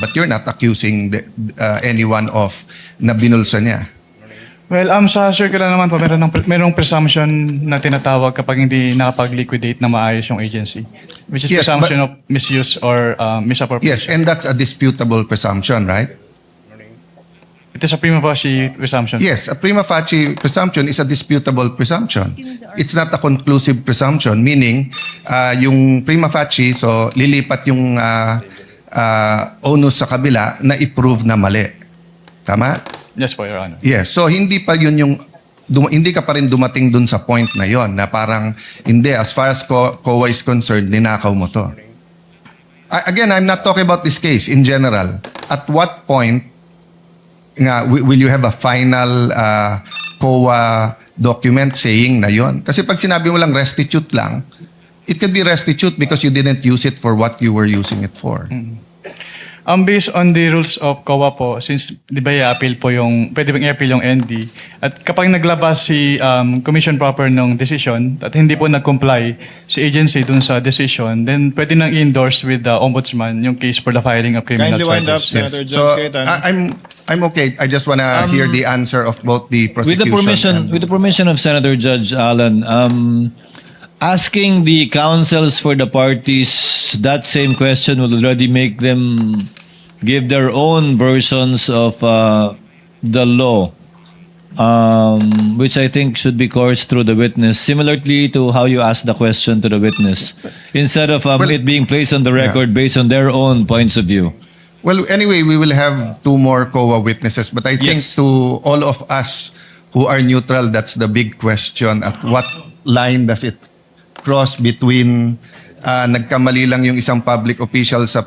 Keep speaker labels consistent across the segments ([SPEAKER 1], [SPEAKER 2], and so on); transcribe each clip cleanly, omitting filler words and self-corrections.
[SPEAKER 1] But you're not accusing anyone of na binulsa niya.
[SPEAKER 2] Well, sa circular naman po, merong presumption na tinatawag kapag hindi nakapag-liquidate na maayos yung agency. Which is
[SPEAKER 1] Yes,
[SPEAKER 2] presumption of misuse or misappropriation.
[SPEAKER 1] Yes, and that's a disputable presumption, right?
[SPEAKER 2] It is a prima facie presumption.
[SPEAKER 1] Yes, a prima facie presumption is a disputable presumption. It's not a conclusive presumption, meaning yung prima facie, so lilipat yung onus sa kabila na i-prove na mali. Tama?
[SPEAKER 2] Yes po, Your Honor.
[SPEAKER 1] Yes, so hindi pa yun yung hindi ka pa rin dumating dun sa point na yon na parang hindi, as far as COA is concerned, ninakaw mo to. Again, I'm not talking about this case in general. At what point nga will you have a final COA document saying na yon? Kasi pag sinabi mo lang restitute lang, it could be restitute because you didn't use it for what you were using it for.
[SPEAKER 2] Based on the rules of COA po, since di ba i-appeal po pwede bang i-appeal yung ND, at kapag naglabas si commission proper ng decision at hindi po nag-comply si agency dun sa decision, then pwede nang i-endorse with the ombudsman yung case for the filing of criminal
[SPEAKER 3] Kindly wind up,
[SPEAKER 2] charges.
[SPEAKER 3] Senator John
[SPEAKER 1] So
[SPEAKER 3] Cayetano.
[SPEAKER 1] I'm okay. I just wanna hear the answer of both the prosecution
[SPEAKER 4] With the permission of Senator Judge Allen, asking the counsels for the parties that same question will already make them give their own versions of the law, which I think should be coursed through the witness, similarly to how you asked the question to the witness, instead of it being placed on the record based on their own points of view.
[SPEAKER 1] Well, anyway, we will have 2 more COA witnesses, but I think
[SPEAKER 4] Yes.
[SPEAKER 1] to all of us who are neutral, that's the big question. At what line does it cross between nagkamali lang yung isang public official sa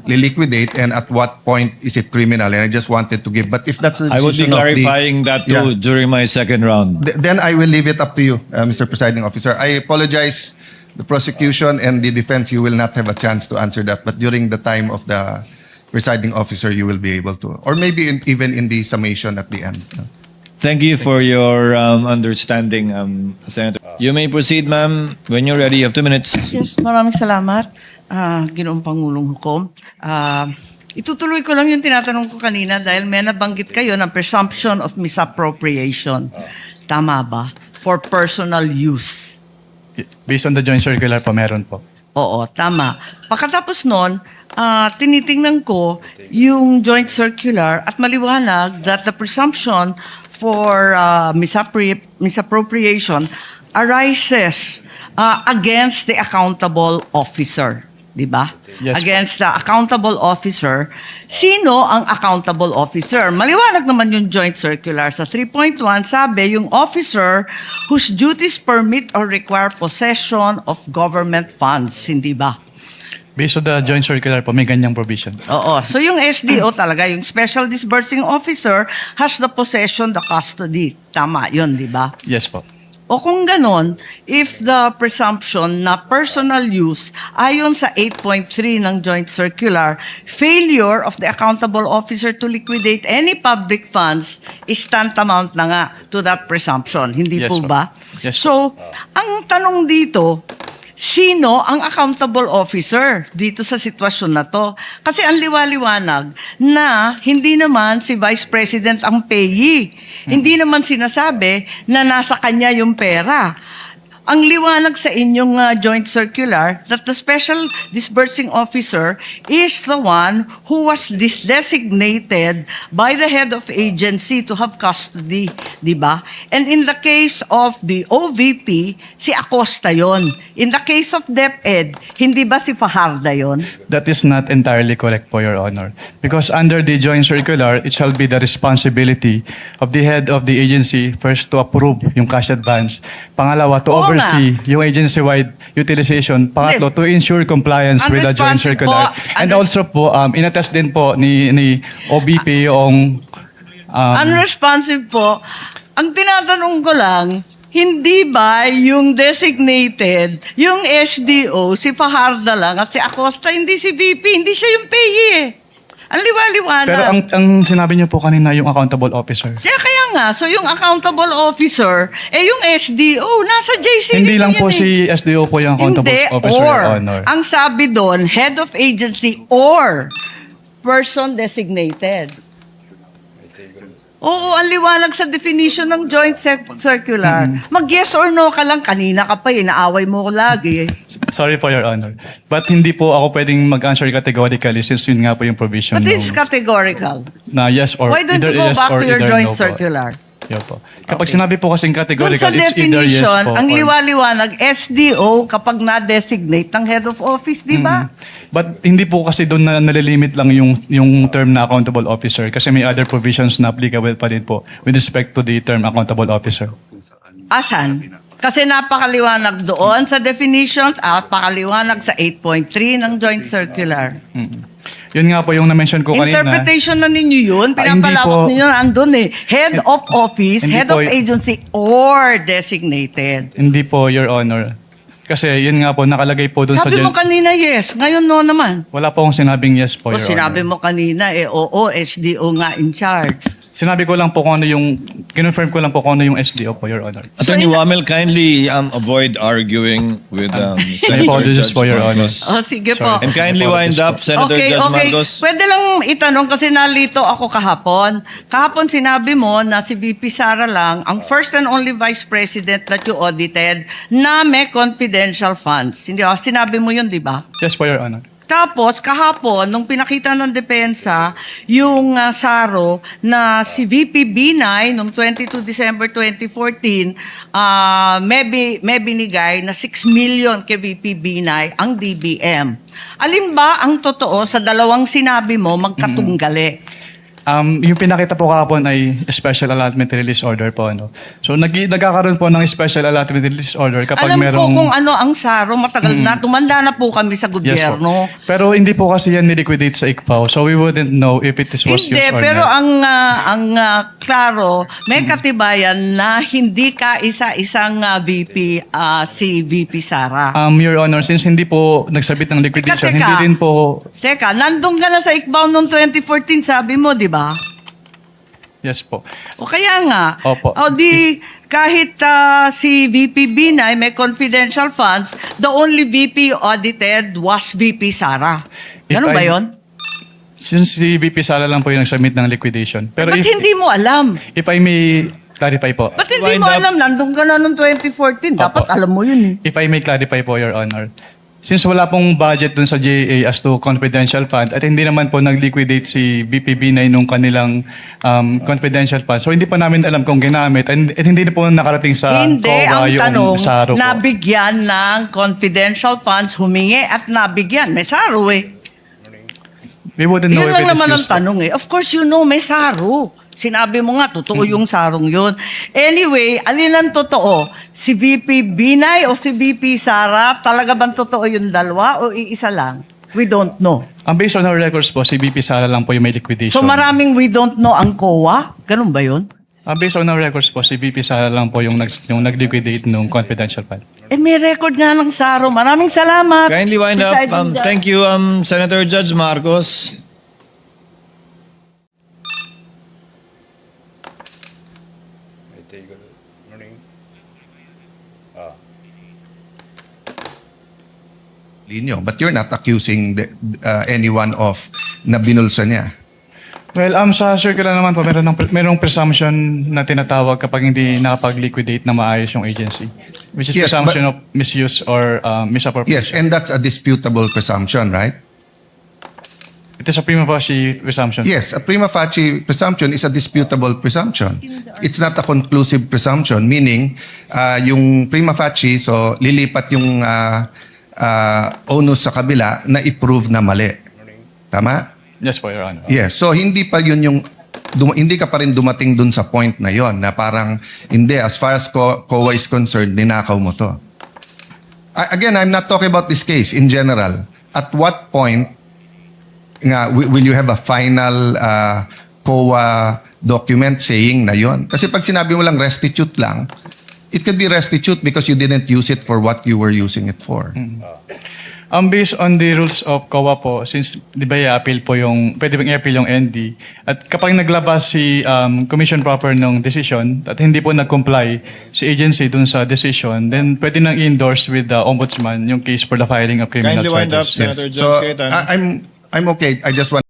[SPEAKER 1] liquidate and at what point is it criminal? And I just wanted to give, but if that's the
[SPEAKER 4] I would be
[SPEAKER 1] decision of the-
[SPEAKER 4] clarifying that too during my second round.
[SPEAKER 1] Then I will leave it up to you, Mr. Presiding Officer. I apologize, the prosecution and the defense, you will not have a chance to answer that. But during the time of the presiding officer, you will be able to. Or maybe even in the summation at the end.
[SPEAKER 4] Thank you for your understanding, Senator. You may proceed, ma'am. When you're ready, you have 2 minutes.
[SPEAKER 5] Yes, maraming salamat, Ginoong Pangulong Hukom. Itutuloy ko lang yung tinatanong ko kanina dahil may nabanggit kayo ng presumption of misappropriation. Tama ba? For personal use.
[SPEAKER 2] Based on the joint circular po, meron po.
[SPEAKER 5] Oo, tama. Pagkatapos nun, tinitingnan ko yung joint circular at maliwanag that the presumption for misappropriation arises against the accountable officer. Diba?
[SPEAKER 2] Yes,
[SPEAKER 5] Against the accountable officer. Sino ang accountable officer? Maliwanag naman yung joint circular. Sa 3.1, sabi, yung officer whose duties permit or require possession of government funds. Hindi ba?
[SPEAKER 2] Based on the joint circular po, may ganyang provision.
[SPEAKER 5] Oo. So yung SDO talaga, yung Special Disbursing Officer has the possession, the custody. Tama yun, di ba?
[SPEAKER 2] Yes po.
[SPEAKER 5] O kung ganon, if the presumption na personal use, ayon sa 8.3 ng Joint Circular, failure of the accountable officer to liquidate any public funds is tantamount na nga to that presumption. Hindi
[SPEAKER 2] Yes,
[SPEAKER 5] po
[SPEAKER 2] po.
[SPEAKER 5] ba?
[SPEAKER 2] Yes,
[SPEAKER 5] So, ang tanong dito, sino ang accountable officer dito sa sitwasyon na to? Kasi ang liwaliwanag na hindi naman si Vice President ang payee. Hindi naman sinasabi na nasa kanya yung pera. Ang liwanag sa inyong joint circular that the Special Disbursing Officer is the one who was designated by the head of agency to have custody, di ba? And in the case of the OVP, si Acosta yon. In the case of DepEd, hindi ba si Fajarda yon?
[SPEAKER 2] That is not entirely correct po, Your Honor. Because under the joint circular, it shall be the responsibility of the head of the agency first to approve yung cash advance. Pangalawa, to
[SPEAKER 5] Oo nga.
[SPEAKER 2] oversee yung agency-wide utilization. Pangatlo, to ensure compliance with the joint
[SPEAKER 5] Unresponsive
[SPEAKER 2] circular.
[SPEAKER 5] po.
[SPEAKER 2] And also po, inattest din po ni OBP yung
[SPEAKER 5] Unresponsive po. Ang tinatanong ko lang, hindi ba yung designated, yung SDO, si Fajarda lang at si Acosta, hindi si VP, hindi siya yung payee eh. Ang liwaliwanag.
[SPEAKER 2] pero ang sinabi niyo po kanina yung accountable officer.
[SPEAKER 5] Kaya nga, so yung accountable officer, yung SDO, nasa JCD
[SPEAKER 2] Hindi lang
[SPEAKER 5] yan
[SPEAKER 2] po si SDO po yung accountable
[SPEAKER 5] Hindi,
[SPEAKER 2] officer,
[SPEAKER 5] or.
[SPEAKER 2] Your Honor.
[SPEAKER 5] Ang sabi doon, head of agency or person designated. Oo, ang liwanag sa definition ng joint circular. Mag-yes or no ka lang. Kanina ka pa, inaaway mo ko lagi.
[SPEAKER 2] Sorry po, Your Honor. But hindi po ako pwedeng mag-answer categorically since yun nga po yung provision
[SPEAKER 5] But it's
[SPEAKER 2] nung-
[SPEAKER 5] categorical.
[SPEAKER 2] na yes or
[SPEAKER 5] Why don't
[SPEAKER 2] either
[SPEAKER 5] you go
[SPEAKER 2] yes
[SPEAKER 5] back
[SPEAKER 2] or
[SPEAKER 5] to your
[SPEAKER 2] either
[SPEAKER 5] joint
[SPEAKER 2] no po.
[SPEAKER 5] circular?
[SPEAKER 2] Yun po. Kapag sinabi po kasing
[SPEAKER 5] Doon
[SPEAKER 2] categorical,
[SPEAKER 5] sa
[SPEAKER 2] it's either yes
[SPEAKER 5] definition,
[SPEAKER 2] po
[SPEAKER 5] ang
[SPEAKER 2] or-
[SPEAKER 5] liwaliwanag, SDO kapag na-designate ng head of office, di ba?
[SPEAKER 2] But hindi po kasi doon na nalilimit lang yung term na accountable officer kasi may other provisions na applicable pa din po with respect to the term accountable officer.
[SPEAKER 5] Asan? Kasi napakaliwanag doon sa definitions at napakaliwanag sa 8.3 ng joint circular.
[SPEAKER 2] Yun nga po yung na-mention ko kanina.
[SPEAKER 5] Interpretation na ninyo yun.
[SPEAKER 2] Ah, hindi
[SPEAKER 5] Pinapalawak
[SPEAKER 2] po.
[SPEAKER 5] ninyo na andun eh. Head of office,
[SPEAKER 2] Hindi
[SPEAKER 5] head
[SPEAKER 2] po
[SPEAKER 5] of agency, or designated.
[SPEAKER 2] Hindi po, Your Honor. Kasi yun nga po, nakalagay po doon sa...
[SPEAKER 5] Sabi mo kanina yes, ngayon no naman.
[SPEAKER 2] Wala po akong sinabing yes po,
[SPEAKER 5] O
[SPEAKER 2] Your
[SPEAKER 5] sinabi
[SPEAKER 2] Honor.
[SPEAKER 5] mo kanina, oo, SDO nga in charge.
[SPEAKER 2] Sinabi ko lang po kung ano yung... Kinonfirm ko lang po kung ano yung SDO po, Your Honor.
[SPEAKER 4] Attorney Wamel, kindly avoid arguing with Senator
[SPEAKER 2] apologies
[SPEAKER 4] Judge
[SPEAKER 2] for your
[SPEAKER 4] Marcos.
[SPEAKER 5] O sige po.
[SPEAKER 2] Sorry.
[SPEAKER 4] And kindly wind up, Senator
[SPEAKER 5] Okay,
[SPEAKER 4] Judge
[SPEAKER 5] okay.
[SPEAKER 4] Marcos.
[SPEAKER 5] Pwede lang itanong kasi nalito ako kahapon. Kahapon sinabi mo na si VP Sara lang ang first and only vice president that you audited na may confidential funds. Hindi ba? Sinabi mo yun, di ba?
[SPEAKER 2] Yes po, Your Honor.
[SPEAKER 5] Tapos, kahapon, nung pinakita ng depensa, yung SARO na si VP Binay, noong 22 December 2014, may binigay na 6 million kay VP Binay ang DBM. Alin ba ang totoo sa dalawang sinabi mo magkatunggali?
[SPEAKER 2] Yung pinakita po kahapon ay special allotment release order po. Ano. So nagkakaroon po ng special allotment release order kapag
[SPEAKER 5] Alam
[SPEAKER 2] merong...
[SPEAKER 5] ko kung ano ang SARO, matagal na, tumanda na po kami sa
[SPEAKER 2] Yes po.
[SPEAKER 5] gobyerno.
[SPEAKER 2] Pero hindi po kasi yan niliquidate sa ICPAO. So we wouldn't know if it was used
[SPEAKER 5] Hindi,
[SPEAKER 2] or
[SPEAKER 5] pero
[SPEAKER 2] not.
[SPEAKER 5] ang klaro, may katibayan na hindi ka isa-isang VP, si VP Sara.
[SPEAKER 2] Your Honor, since hindi po nagsabit ng liquidation,
[SPEAKER 5] Teka.
[SPEAKER 2] hindi din po...
[SPEAKER 5] Teka, nandun ka na sa ICBAO noong 2014, sabi mo, di ba?
[SPEAKER 2] Yes po.
[SPEAKER 5] O kaya nga,
[SPEAKER 2] Opo.
[SPEAKER 5] o di kahit si VP Binay may confidential funds, the only VP audited was VP Sara. Ganun
[SPEAKER 2] If
[SPEAKER 5] ba
[SPEAKER 2] I-
[SPEAKER 5] yon?
[SPEAKER 2] Since si VP Sala lang po yung nagsubmit ng liquidation. Pero
[SPEAKER 5] Ba't hindi mo alam?
[SPEAKER 2] if I may clarify po.
[SPEAKER 5] Ba't hindi
[SPEAKER 4] Wind
[SPEAKER 5] mo
[SPEAKER 4] up.
[SPEAKER 5] alam? Nandun ka na noong 2014. Dapat
[SPEAKER 2] Opo.
[SPEAKER 5] alam mo yun eh.
[SPEAKER 2] If I may clarify po, Your Honor. Since wala pong budget dun sa JA as to confidential fund at hindi naman po nag-liquidate si BPB9 nung kanilang confidential fund. So hindi pa namin alam kung ginamit at hindi na po nakarating sa
[SPEAKER 5] Hindi,
[SPEAKER 2] COA
[SPEAKER 5] ang
[SPEAKER 2] yung
[SPEAKER 5] tanong,
[SPEAKER 2] SARO po.
[SPEAKER 5] nabigyan ng confidential funds, humingi at nabigyan. May SARO eh.
[SPEAKER 2] We wouldn't know
[SPEAKER 5] Yun
[SPEAKER 2] if
[SPEAKER 5] lang
[SPEAKER 2] it is
[SPEAKER 5] naman ang
[SPEAKER 2] used po.
[SPEAKER 5] tanong eh. Of course, you know, may SARO. Sinabi mo nga, totoo yung sarong yun. Anyway, alin ang totoo? Si VP Binay o si VP Sara? Talaga bang totoo yung dalawa o iisa lang? We don't know.
[SPEAKER 2] Based on our records po, si BP Sala lang po yung may liquidation.
[SPEAKER 5] So maraming we don't know ang COA? Ganun ba yun?
[SPEAKER 2] Based on our records po, si BP Sala lang po yung nag-liquidate nung confidential fund.
[SPEAKER 5] Eh, may record nga ng SARO. Maraming salamat.
[SPEAKER 4] Kindly wind up.
[SPEAKER 5] Presiding Judge.
[SPEAKER 4] Thank you, Senator Judge Marcos.
[SPEAKER 1] Linyo. But you're not accusing anyone of na binulsa niya.
[SPEAKER 2] Well, sa circular naman po, merong presumption na tinatawag kapag hindi nakapag-liquidate na maayos yung agency. Which is
[SPEAKER 1] Yes,
[SPEAKER 2] presumption of misuse or misappropriation.
[SPEAKER 1] Yes, and that's a disputable presumption, right?
[SPEAKER 2] It is a prima facie presumption.
[SPEAKER 1] Yes, a prima facie presumption is a disputable presumption. It's not a conclusive presumption, meaning yung prima facie, so lilipat yung onus sa kabila na i-prove na mali. Tama?
[SPEAKER 2] Yes po, Your Honor.
[SPEAKER 1] Yes, so hindi pa yun yung hindi ka pa rin dumating dun sa point na yon na parang hindi, as far as COA is concerned, ninakaw mo to. Again, I'm not talking about this case in general. At what point nga will you have a final COA document saying na yon? Kasi pag sinabi mo lang restitute lang, it could be restitute because you didn't use it for what you were using it for.
[SPEAKER 2] Based on the rules of COA po, since di ba i-appeal po yung, pwede bang i-appeal yung ND, at kapag naglabas si commission proper ng decision at hindi po nag-comply si agency dun sa decision, then pwede nang i-endorse with the ombudsman yung case for the filing of criminal
[SPEAKER 3] Kindly wind up,
[SPEAKER 2] charges.
[SPEAKER 3] Senator
[SPEAKER 1] So
[SPEAKER 3] John Cayetano.
[SPEAKER 1] I'm okay. I just want